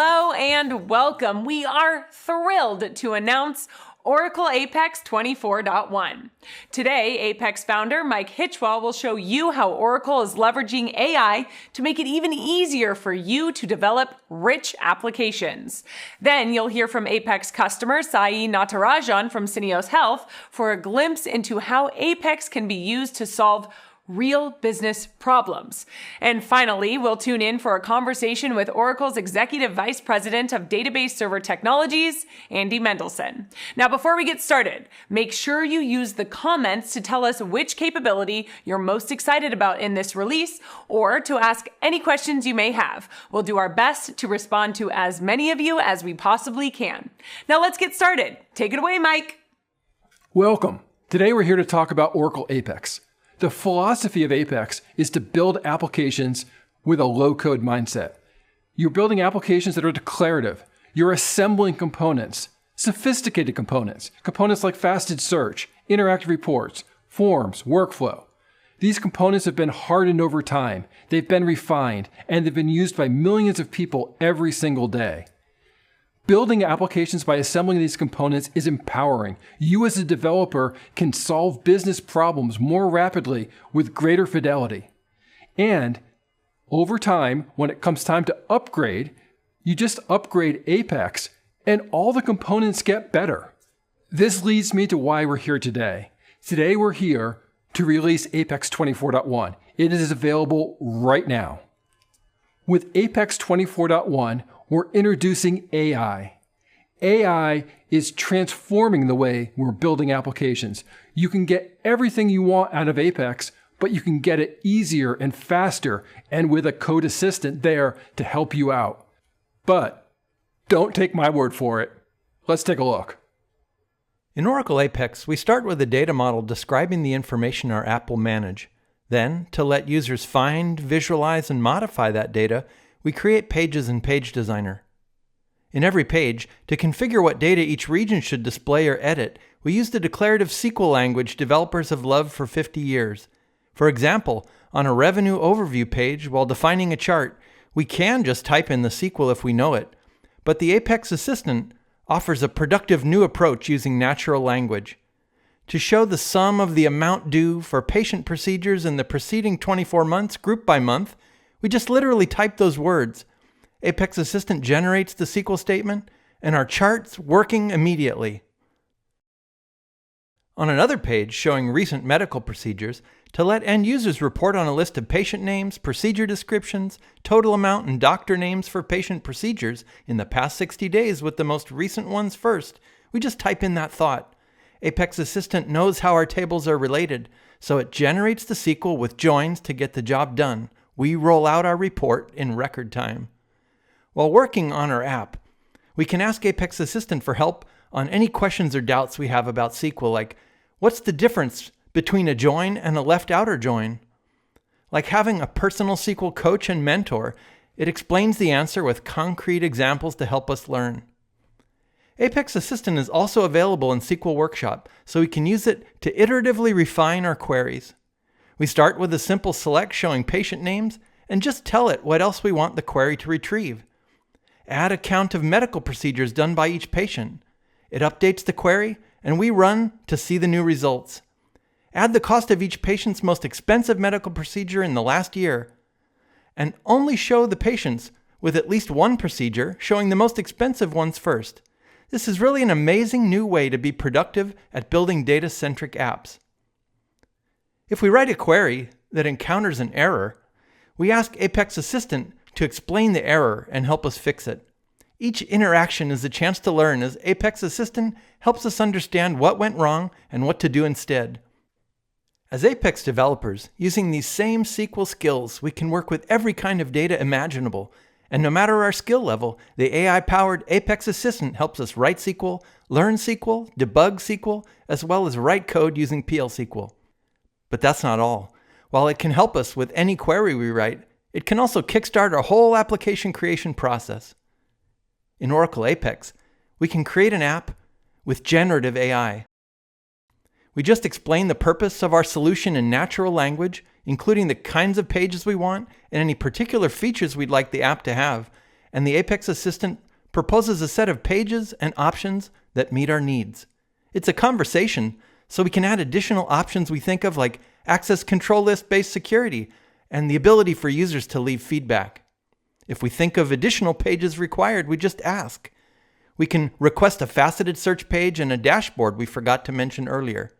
Hello and welcome. We are thrilled to announce Oracle Apex 24.1. Today, Apex founder Mike Hichwa will show you how Oracle is leveraging AI to make it even easier for you to develop rich applications. Then you'll hear from Apex customer Sai Natarajan from Cineos Health for a glimpse into how Apex can be used to solve real business problems. And finally, we'll tune in for a conversation with Oracle's Executive Vice President of Database Server Technologies, Andy Mendelsohn. Now, before we get started, make sure you use the comments to tell us which capability you're most excited about in this release, or to ask any questions you may have. We'll do our best to respond to as many of you as we possibly can. Now, let's get started. Take it away, Mike. Welcome. Today, we're here to talk about Oracle Apex. The philosophy of Apex is to build applications with a low-code mindset. You're building applications that are declarative. You're assembling components, sophisticated components like faceted search, interactive reports, forms, workflow. These components have been hardened over time. They've been refined, and they've been used by millions of people every single day. Building applications by assembling these components is empowering. You as a developer can solve business problems more rapidly with greater fidelity. And over time, when it comes time to upgrade, you just upgrade Apex and all the components get better. This leads me to why we're here today. Today we're here to release Apex 24.1. It is available right now. With Apex 24.1, we're introducing AI. AI is transforming the way we're building applications. You can get everything you want out of Apex, but you can get it easier and faster and with a code assistant there to help you out. But don't take my word for it. Let's take a look. In Oracle Apex, we start with a data model describing the information our app will manage. Then, to let users find, visualize, and modify that data, we create pages in Page Designer. In every page, to configure what data each region should display or edit, we use the declarative SQL language developers have loved for 50 years. For example, on a revenue overview page, while defining a chart, we can just type in the SQL if we know it, but the Apex Assistant offers a productive new approach using natural language. To show the sum of the amount due for patient procedures in the preceding 24 months, group by month, we just literally type those words. Apex Assistant generates the SQL statement, and our chart's working immediately. On another page showing recent medical procedures, to let end users report on a list of patient names, procedure descriptions, total amount, and doctor names for patient procedures in the past 60 days with the most recent ones first, we just type in that thought. Apex Assistant knows how our tables are related, so it generates the SQL with joins to get the job done. We roll out our report in record time. While working on our app, we can ask Apex Assistant for help on any questions or doubts we have about SQL, like, what's the difference between a join and a left outer join? Like having a personal SQL coach and mentor, it explains the answer with concrete examples to help us learn. Apex Assistant is also available in SQL Workshop, so we can use it to iteratively refine our queries. We start with a simple select showing patient names and just tell it what else we want the query to retrieve. Add a count of medical procedures done by each patient. It updates the query and we run to see the new results. Add the cost of each patient's most expensive medical procedure in the last year and only show the patients with at least one procedure, showing the most expensive ones first. This is really an amazing new way to be productive at building data-centric apps. If we write a query that encounters an error, we ask Apex Assistant to explain the error and help us fix it. Each interaction is a chance to learn as Apex Assistant helps us understand what went wrong and what to do instead. As Apex developers, using these same SQL skills, we can work with every kind of data imaginable. And no matter our skill level, the AI-powered Apex Assistant helps us write SQL, learn SQL, debug SQL, as well as write code using PL/SQL. But that's not all. While it can help us with any query we write, it can also kickstart our whole application creation process. In Oracle Apex, we can create an app with generative AI. We just explain the purpose of our solution in natural language, including the kinds of pages we want and any particular features we'd like the app to have, and the Apex Assistant proposes a set of pages and options that meet our needs. It's a conversation, so we can add additional options we think of like access control list-based security and the ability for users to leave feedback. If we think of additional pages required, we just ask. We can request a faceted search page and a dashboard we forgot to mention earlier.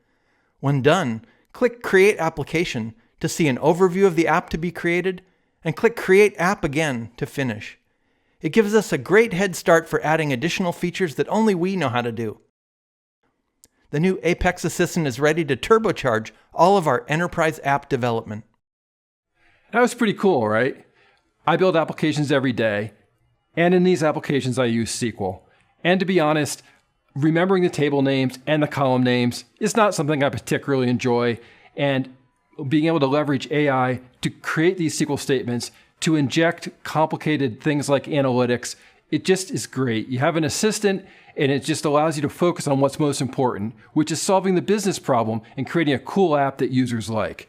When done, click Create Application to see an overview of the app to be created, and click Create App again to finish. It gives us a great head start for adding additional features that only we know how to do. The new Apex Assistant is ready to turbocharge all of our enterprise app development. That was pretty cool, right? I build applications every day, and in these applications I use SQL. And to be honest, remembering the table names and the column names is not something I particularly enjoy, and being able to leverage AI to create these SQL statements, to inject complicated things like analytics, it just is great. You have an assistant, and it just allows you to focus on what's most important, which is solving the business problem and creating a cool app that users like.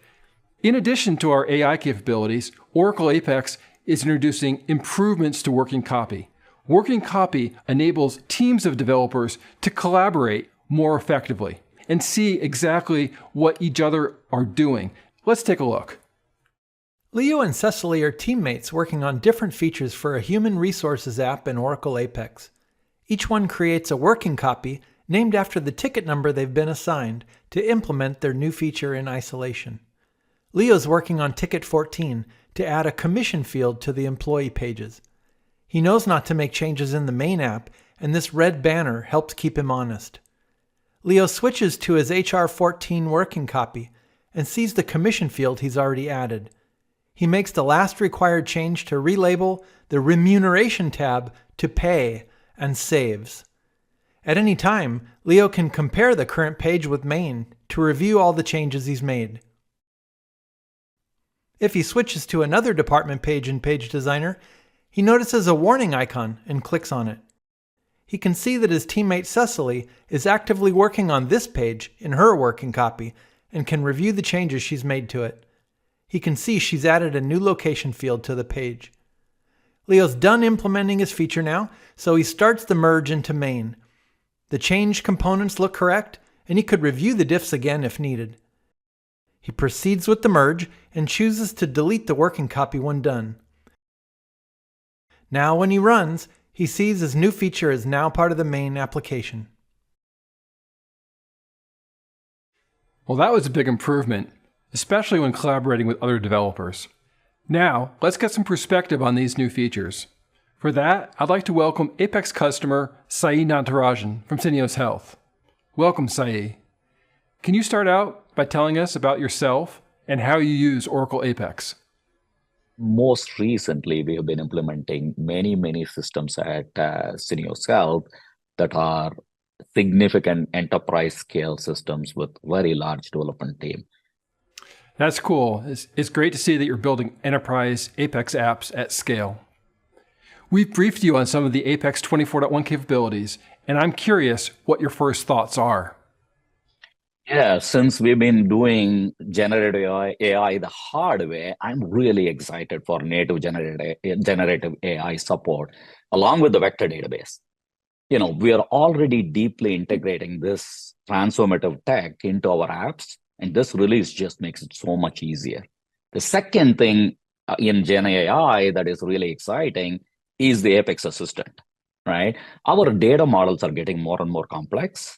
In addition to our AI capabilities, Oracle Apex is introducing improvements to working copy. Working copy enables teams of developers to collaborate more effectively and see exactly what each other are doing. Let's take a look. Leo and Cecily are teammates working on different features for a human resources app in Oracle Apex. Each one creates a working copy named after the ticket number they've been assigned to implement their new feature in isolation. Leo's working on ticket 14 to add a commission field to the employee pages. He knows not to make changes in the main app, and this red banner helps keep him honest. Leo switches to his HR 14 working copy and sees the commission field he's already added. He makes the last required change to relabel the remuneration tab to pay and saves. At any time, Leo can compare the current page with main to review all the changes he's made. If he switches to another department page in Page Designer, he notices a warning icon and clicks on it. He can see that his teammate Cecily is actively working on this page in her working copy and can review the changes she's made to it. He can see she's added a new location field to the page. Leo's done implementing his feature now, so he starts the merge into main. The changed components look correct, and he could review the diffs again if needed. He proceeds with the merge and chooses to delete the working copy when done. Now when he runs, he sees his new feature is now part of the main application. Well, that was a big improvement, especially when collaborating with other developers. Now, let's get some perspective on these new features. For that, I'd like to welcome Apex customer Sai Natarajan from Cineos Health. Welcome, Sai. Can you start out by telling us about yourself and how you use Oracle Apex? Most recently, we have been implementing many systems at Cineos Health that are significant enterprise scale systems with very large development team. That's cool. It's great to see that you're building enterprise Apex apps at scale. We've briefed you on some of the Apex 24.1 capabilities, and I'm curious what your first thoughts are. Yeah, since we've been doing generative AI the hard way, I'm really excited for native generative AI support, along with the vector database. We are already deeply integrating this transformative tech into our apps, and this release just makes it so much easier. The second thing in GenAI that is really exciting is the Apex Assistant, right? Our data models are getting more and more complex.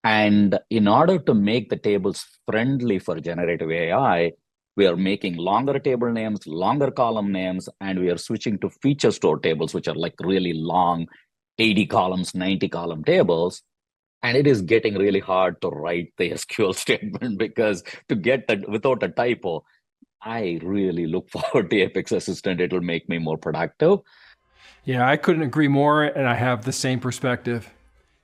And in order to make the tables friendly for generative AI, we are making longer table names, longer column names, and we are switching to feature store tables, which are like really long 80 columns, 90 column tables. And it is getting really hard to write the SQL statement because to get that without a typo, I really look forward to Apex Assistant. It'll make me more productive. Yeah, I couldn't agree more, and I have the same perspective.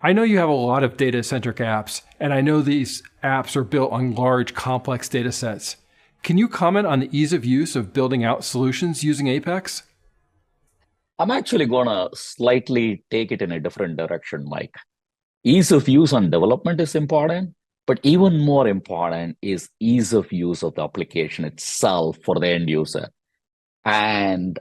I know you have a lot of data-centric apps, and I know these apps are built on large, complex data sets. Can you comment on the ease of use of building out solutions using Apex? I'm actually going to slightly take it in a different direction, Mike. Ease of use on development is important, but even more important is ease of use of the application itself for the end user. And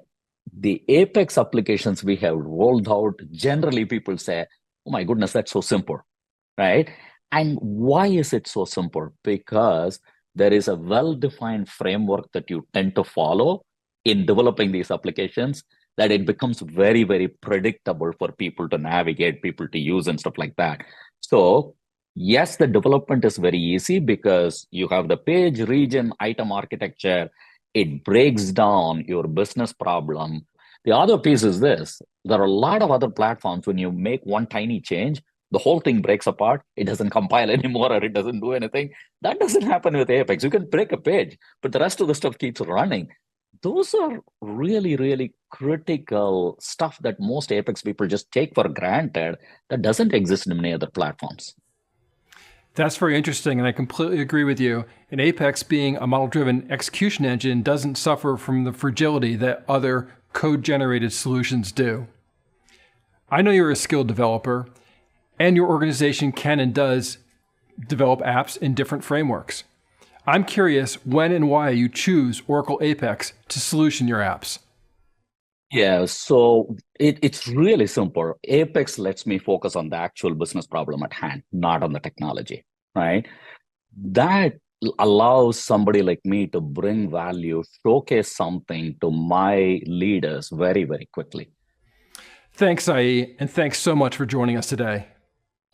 the Apex applications we have rolled out, generally people say, oh my goodness, that's so simple, right? And why is it so simple? Because there is a well-defined framework that you tend to follow in developing these applications, that it becomes very, very predictable for people to navigate, people to use and stuff like that. So yes, the development is very easy because you have the page, region, item architecture. It breaks down your business problem. The other piece is this. There are a lot of other platforms, when you make one tiny change, the whole thing breaks apart. It doesn't compile anymore, or it doesn't do anything. That doesn't happen with Apex. You can break a page, but the rest of the stuff keeps running. Those are really, really critical stuff that most Apex people just take for granted, that doesn't exist in many other platforms. That's very interesting, and I completely agree with you. And Apex, being a model-driven execution engine, doesn't suffer from the fragility that other code-generated solutions do. I know you're a skilled developer, and your organization can and does develop apps in different frameworks. I'm curious when and why you choose Oracle Apex to solution your apps. Yeah, so it's really simple. Apex lets me focus on the actual business problem at hand, not on the technology, right? That allows somebody like me to bring value, showcase something to my leaders very, very quickly. Thanks, Sai, and thanks so much for joining us today.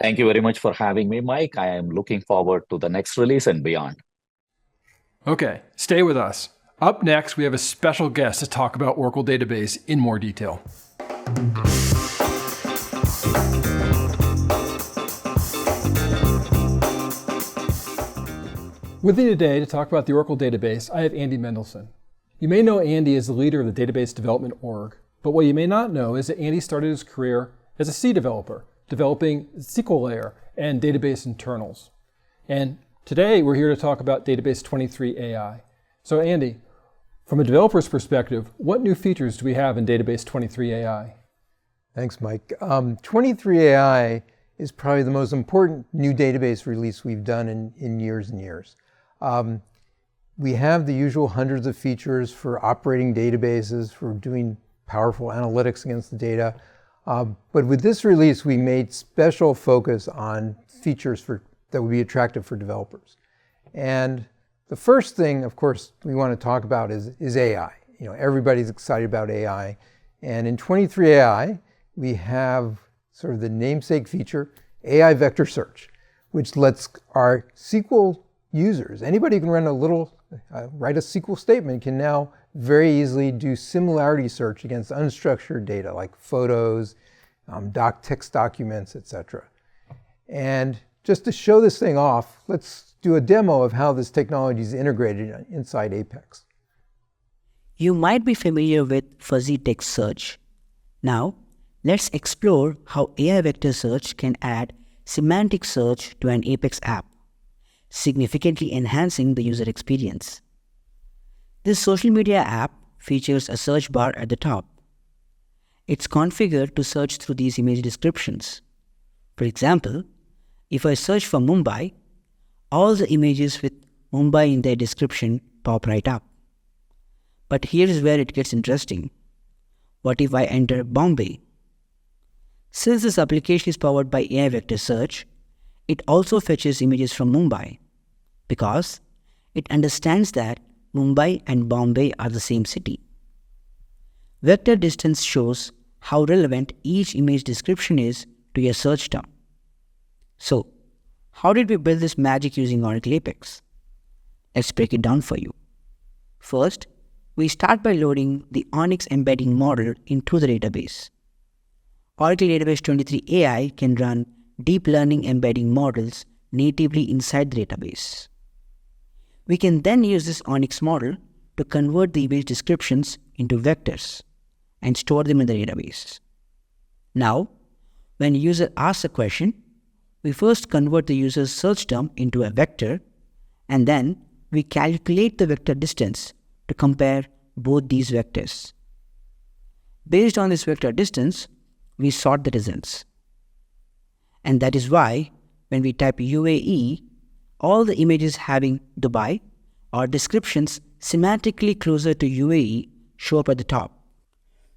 Thank you very much for having me, Mike. I am looking forward to the next release and beyond. Okay, stay with us. Up next, we have a special guest to talk about Oracle Database in more detail. With me today to talk about the Oracle Database, I have Andy Mendelsohn. You may know Andy as the leader of the Database Development Org, but what you may not know is that Andy started his career as a C developer, developing SQL layer and database internals. And today, we're here to talk about Database 23 AI. So Andy, from a developer's perspective, what new features do we have in Database 23 AI? Thanks, Mike. 23 AI is probably the most important new database release we've done in years and years. We have the usual hundreds of features for operating databases, for doing powerful analytics against the data. But with this release, we made special focus on features that would be attractive for developers. And the first thing, of course, we want to talk about is AI. You know, everybody's excited about AI. And in 23 AI, we have sort of the namesake feature, AI vector search, which lets our SQL users, anybody who can write a SQL statement, can now very easily do similarity search against unstructured data like photos, text documents, etc. And just to show this thing off, let's do a demo of how this technology is integrated inside Apex. You might be familiar with fuzzy text search. Now, let's explore how AI vector search can add semantic search to an Apex app, significantly enhancing the user experience. This social media app features a search bar at the top. It's configured to search through these image descriptions. For example, if I search for Mumbai, all the images with Mumbai in their description pop right up. But here is where it gets interesting. What if I enter Bombay? Since this application is powered by AI vector search, it also fetches images from Mumbai because it understands that Mumbai and Bombay are the same city. Vector distance shows how relevant each image description is to your search term. So, how did we build this magic using Oracle Apex? Let's break it down for you. First, we start by loading the Onyx embedding model into the database. Oracle Database 23 AI can run deep learning embedding models natively inside the database. We can then use this Onyx model to convert the image descriptions into vectors and store them in the database. Now, when a user asks a question, we first convert the user's search term into a vector, and then we calculate the vector distance to compare both these vectors. Based on this vector distance, we sort the results. And that is why when we type UAE, all the images having Dubai or descriptions semantically closer to UAE show up at the top.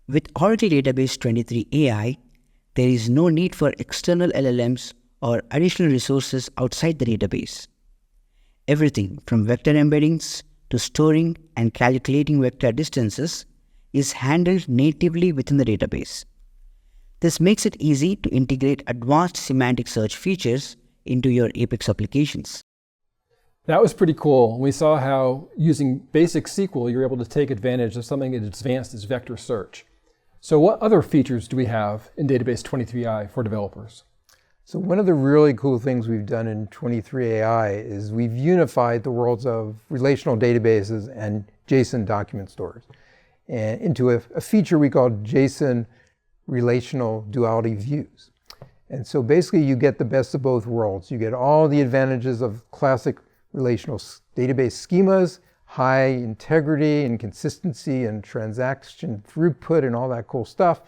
With Oracle Database 23 AI, there is no need for external LLMs or additional resources outside the database. Everything from vector embeddings to storing and calculating vector distances is handled natively within the database. This makes it easy to integrate advanced semantic search features into your Apex applications. That was pretty cool. We saw how using basic SQL, you're able to take advantage of something as advanced as vector search. So what other features do we have in Database 23i for developers? So one of the really cool things we've done in 23AI is we've unified the worlds of relational databases and JSON document stores and into a feature we call JSON relational duality views. And so basically you get the best of both worlds. You get all the advantages of classic relational database schemas, high integrity and consistency and transaction throughput and all that cool stuff.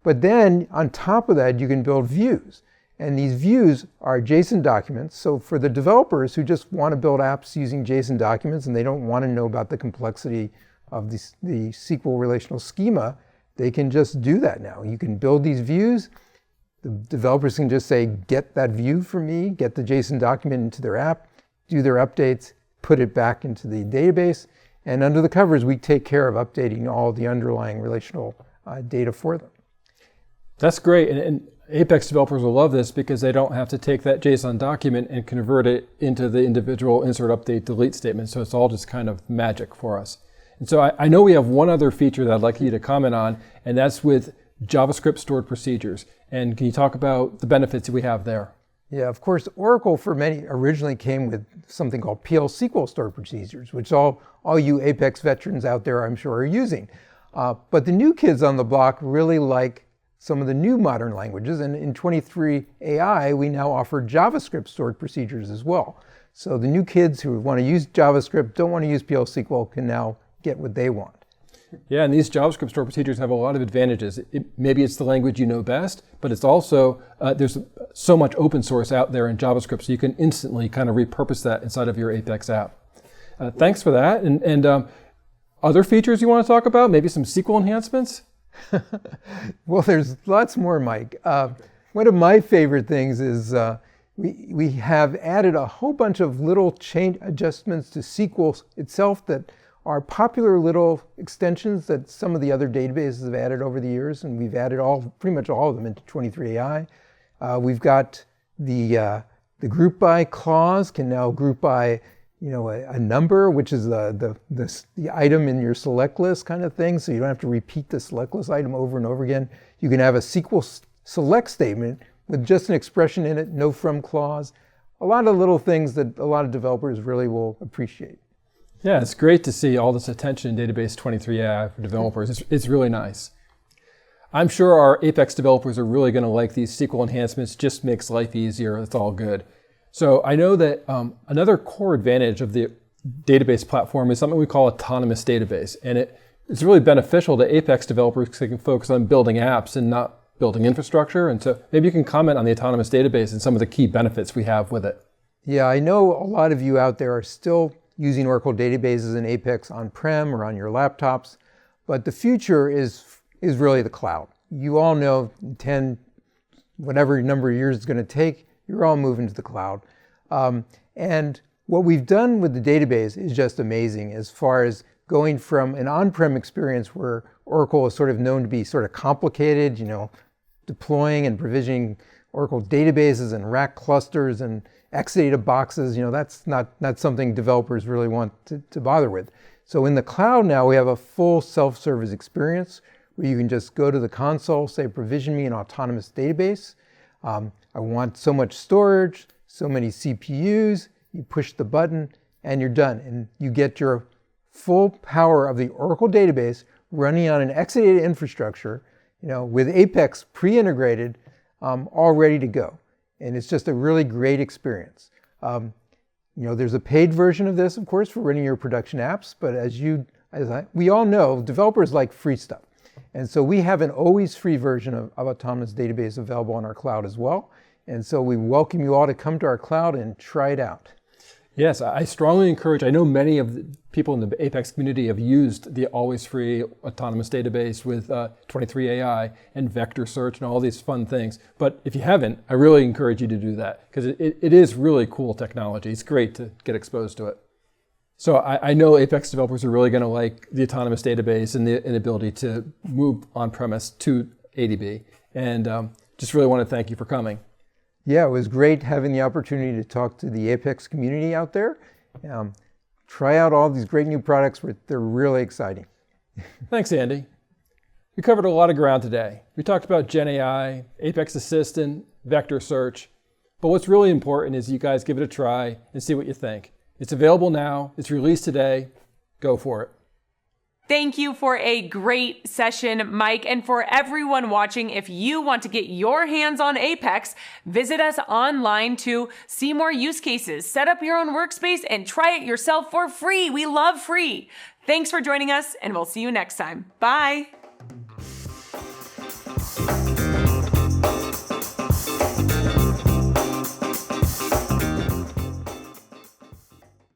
But then on top of that, you can build views. And these views are JSON documents. So for the developers who just want to build apps using JSON documents and they don't want to know about the complexity of the SQL relational schema, they can just do that now. You can build these views. The developers can just say, get that view for me, get the JSON document into their app, do their updates, put it back into the database. And under the covers, we take care of updating all the underlying relational data for them. That's great. And Apex developers will love this because they don't have to take that JSON document and convert it into the individual insert, update, delete statement. So it's all just kind of magic for us. And so I know we have one other feature that I'd like you to comment on, and that's with JavaScript stored procedures. And can you talk about the benefits that we have there? Yeah, of course, Oracle for many originally came with something called PL SQL stored procedures, which all you Apex veterans out there, I'm sure, are using. But the new kids on the block really like some of the new modern languages. And in 23 AI, we now offer JavaScript stored procedures as well. So the new kids who want to use JavaScript, don't want to use PL SQL, can now get what they want. Yeah, and these JavaScript stored procedures have a lot of advantages. Maybe it's the language you know best, but it's also, there's so much open source out there in JavaScript, so you can instantly kind of repurpose that inside of your Apex app. Thanks for that. And other features you want to talk about? Maybe some SQL enhancements? Well, there's lots more, Mike. One of my favorite things is we have added a whole bunch of little change adjustments to SQL itself that are popular little extensions that some of the other databases have added over the years, and we've added pretty much all of them into 23AI. We've got the group by clause can now group by a number, which is the item in your select list kind of thing, so you don't have to repeat the select list item over and over again. You can have a SQL select statement with just an expression in it, no from clause. A lot of little things that a lot of developers really will appreciate. Yeah, it's great to see all this attention in Database 23AI for developers. It's really nice. I'm sure our Apex developers are really going to like these SQL enhancements. Just makes life easier. It's all good. So I know that another core advantage of the database platform is something we call autonomous database. And it's really beneficial to Apex developers because they can focus on building apps and not building infrastructure. And so maybe you can comment on the autonomous database and some of the key benefits we have with it. Yeah, I know a lot of you out there are still using Oracle databases in Apex on-prem or on your laptops, but the future is really the cloud. You all know 10, whatever number of years it's going to take, you're all moving to the cloud. And what we've done with the database is just amazing as far as going from an on-prem experience where Oracle is sort of known to be sort of complicated, deploying and provisioning Oracle databases and rack clusters and Exadata boxes, that's not something developers really want to bother with. So in the cloud now, we have a full self-service experience where you can just go to the console, say, provision me an autonomous database. I want so much storage, so many CPUs, you push the button and you're done. And you get your full power of the Oracle database running on an Exadata infrastructure, with Apex pre-integrated, all ready to go. And it's just a really great experience. There's a paid version of this, of course, for running your production apps. But we all know, developers like free stuff. And so we have an always free version of Autonomous Database available on our cloud as well. And so we welcome you all to come to our cloud and try it out. Yes, I strongly encourage, I know many of the people in the Apex community have used the always free autonomous database with 23AI and vector search and all these fun things. But if you haven't, I really encourage you to do that because it is really cool technology. It's great to get exposed to it. So I know Apex developers are really going to like the autonomous database and the ability to move on-premise to ADB. And just really want to thank you for coming. Yeah, it was great having the opportunity to talk to the Apex community out there. Try out all these great new products. They're really exciting. Thanks, Andy. We covered a lot of ground today. We talked about GenAI, Apex Assistant, vector search. But what's really important is you guys give it a try and see what you think. It's available now. It's released today. Go for it. Thank you for a great session, Mike. And for everyone watching, if you want to get your hands on Apex, visit us online to see more use cases, set up your own workspace, and try it yourself for free. We love free. Thanks for joining us, and we'll see you next time. Bye.